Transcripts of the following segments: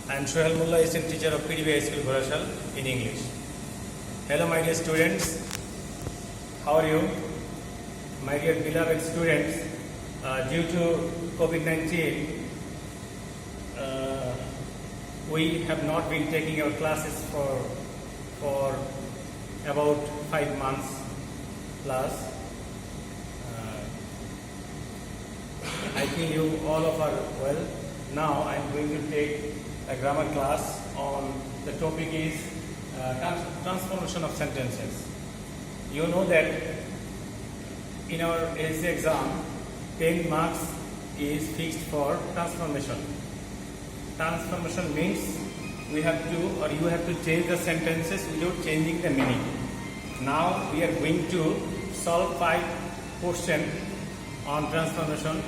I am Shohel Mullah, assistant teacher of PDB High School, Gorashal, in English. Hello, my dear students. How are you? My dear beloved students, due to COVID-19, we have not been taking our classes for about 5 months plus. I think you all of are well. Now I am going to take a grammar class on the topic is transformation of sentences. You know that in our essay exam, 10 marks is fixed for transformation. Transformation means we have to, or you have to change the sentences without changing the meaning. Now we are going to solve 5 questions on transformation.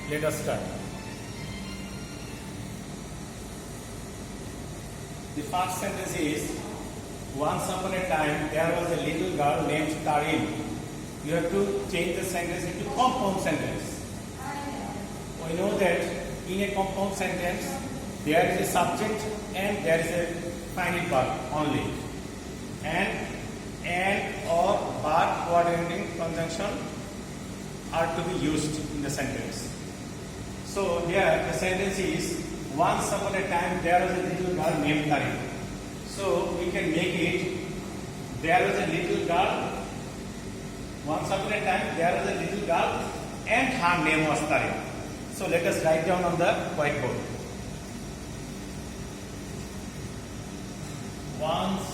Let us start. The first sentence is, once upon a time there was a little girl named Tarin. You have to change the sentence into compound sentence. We know that in a compound sentence there is a subject and there is a finite verb only. And or but coordinating conjunction are to be used in the sentence. So here the sentence is, once upon a time there was a little girl named Tarin. So we can make it, there was a little girl, once upon a time there was a little girl and her name was Tarin. So let us write down on the whiteboard. Once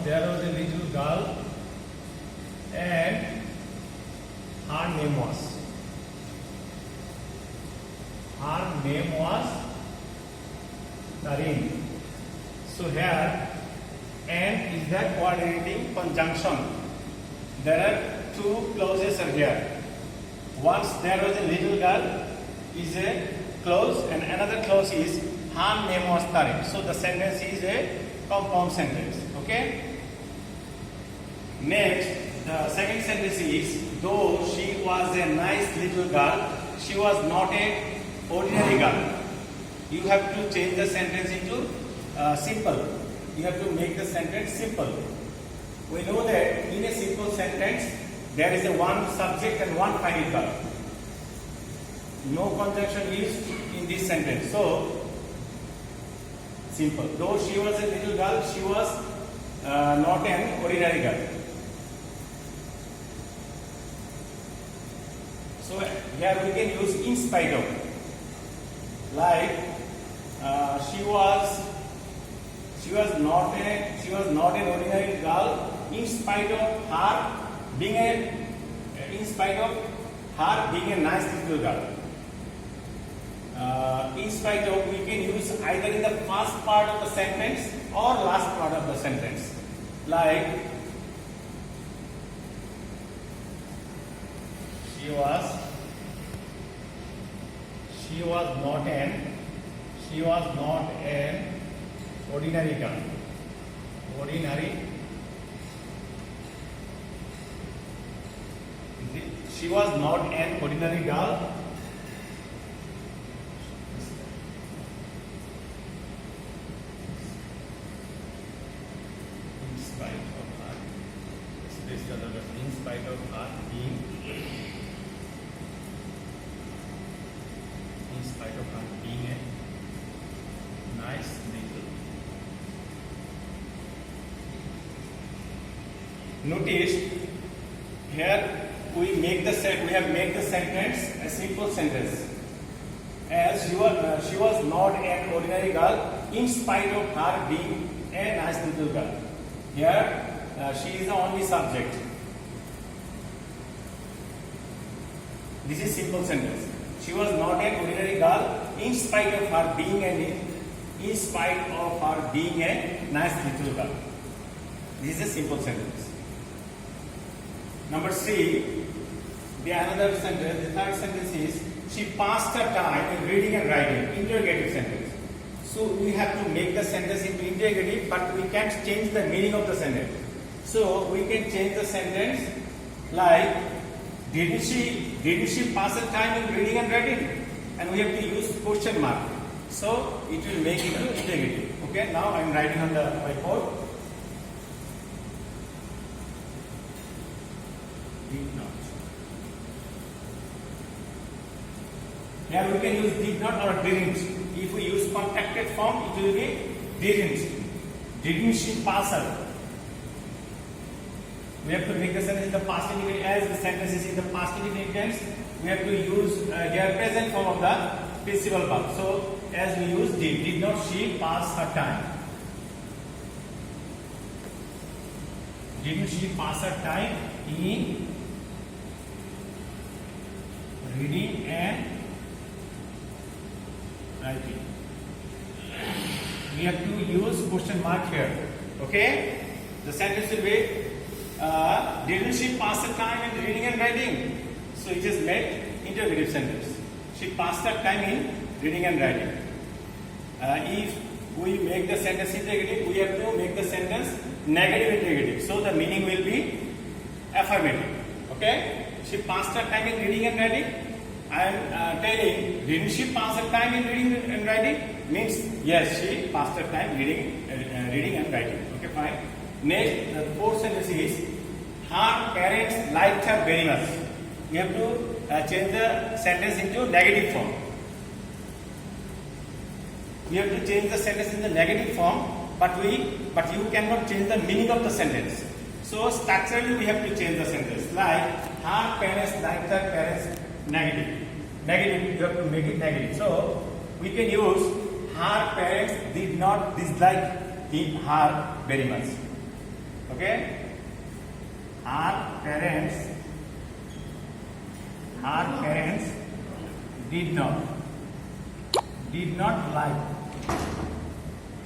there was a little girl and her name was Tarin. So here and is the coordinating conjunction. There are 2 clauses are here. Once there was a little girl is a clause and another clause is her name was Tarin. So the sentence is a compound sentence. Okay. Next, the second sentence is, though she was a nice little girl, she was not an ordinary girl. You have to change the sentence into simple. You have to make the sentence simple. We know that in a simple sentence there is a one subject and one finite verb. No conjunction is in this sentence. So simple. Though she was a little girl, she was not an ordinary girl. So here we can use in spite of. Like she was not an ordinary girl in spite of her being a nice little girl. In spite of we can use either in the first part of the sentence or last part of the sentence. Like she was not an ordinary girl. She was not an ordinary girl. In spite of her being a nice little. Notice here we have made the sentence a simple sentence. As she was not an ordinary girl in spite of her being a nice little girl. Here she is the only subject. This is simple sentence. She was not an ordinary girl in spite of her being a nice little girl. This is a simple sentence. Number 3, the third sentence is, she passed her time in reading and writing. Interrogative sentence. So we have to make the sentence into interrogative, but we can't change the meaning of the sentence. So we can change the sentence like, didn't she pass her time in reading and writing? And we have to use question mark. So it will make it into interrogative. Okay, now I am writing on the whiteboard. Did not. Here we can use did not or didn't. If we use contracted form, it will be didn't. Didn't she pass her? We have to make the sentence in the past indefinite. As the sentence is in the past indefinite tense, we have to use here present form of the participle verb. So as we use did not she pass her time? Didn't she pass her time in reading and writing? We have to use question mark here. Okay? The sentence will be didn't she pass her time in reading and writing? So it is made interrogative sentence. She passed her time in reading and writing. If we make the sentence interrogative, we have to make the sentence negative interrogative. So the meaning will be affirmative. Okay? She passed her time in reading and writing. I am telling, didn't she pass her time in reading and writing? Means yes, she passed her time reading and writing. Okay, fine. Next, the fourth sentence is, her parents liked her very much. We have to change the sentence into negative form. We have to change the sentence in the negative form, but you cannot change the meaning of the sentence. So structurally we have to change the sentence. Like, her parents liked her parents negative. Negative, you have to make it negative. So we can use, her parents did not dislike her very much. Okay? Her parents did not like.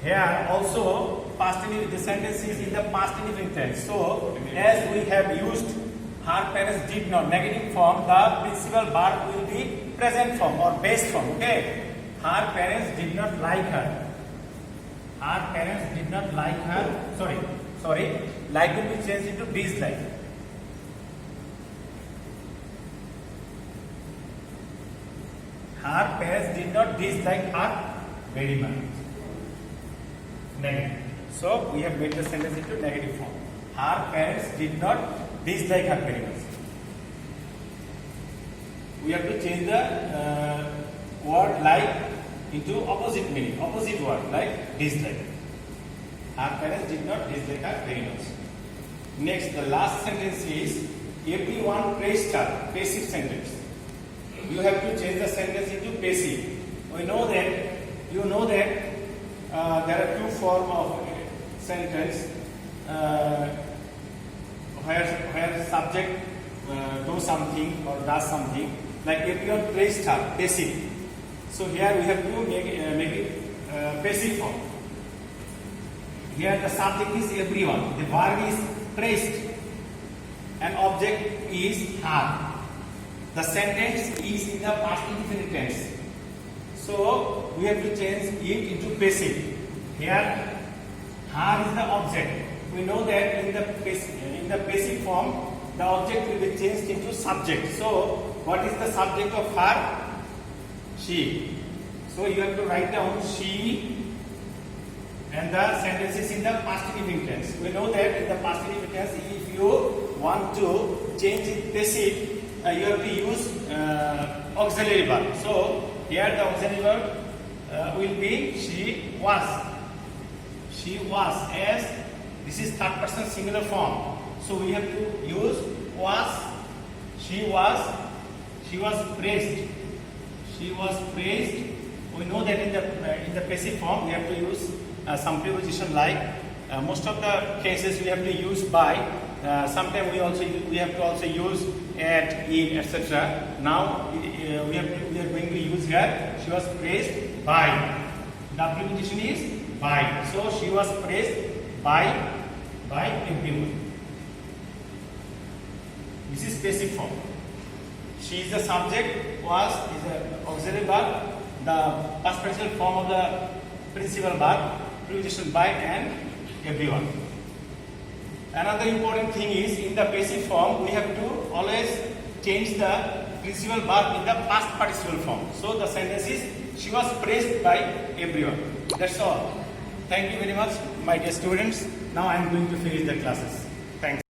Here also past indefinite, the sentence is in the past indefinite tense. So as we have used her parents did not negative form, the principal verb will be present form or base form. Okay? Her parents did not like her. Her parents did not like her. Sorry. Like will be changed into dislike. Her parents did not dislike her very much. Negative. So we have made the sentence into negative form. Her parents did not dislike her very much. We have to change the word like into opposite meaning, opposite word like dislike. Her parents did not dislike her very much. Next, the last sentence is, everyone praised her. Passive sentence. You have to change the sentence into passive. We know that, you know that there are two forms of sentence where subject do something or does something. Like everyone praised her, passive. So here we have to make it passive form. Here the subject is everyone, the verb is praised, and object is her. The sentence is in the past indefinite tense. So we have to change it into passive. Here, her is the object. We know that in the passive form, the object will be changed into subject. So what is the subject of her? She. So you have to write down she, and the sentence is in the past indefinite tense. We know that in the past indefinite tense, if you want to change it passive, you have to use auxiliary verb. So here the auxiliary verb will be she was. She was, as this is third person singular form. So we have to use was. She was praised. She was praised. We know that in the passive form we have to use some preposition like. Most of the cases we have to use by. Sometimes we have to also use at, in, etc. Now we are going to use here. She was praised by. The preposition is by. So she was praised by everyone. This is passive form. She is the subject, was is the auxiliary verb, the past participle form of the principal verb, preposition by and everyone. Another important thing is in the passive form we have to always change the principal verb in the past participle form. So the sentence is she was praised by everyone. That's all. Thank you very much, my dear students. Now I am going to finish the classes. Thanks.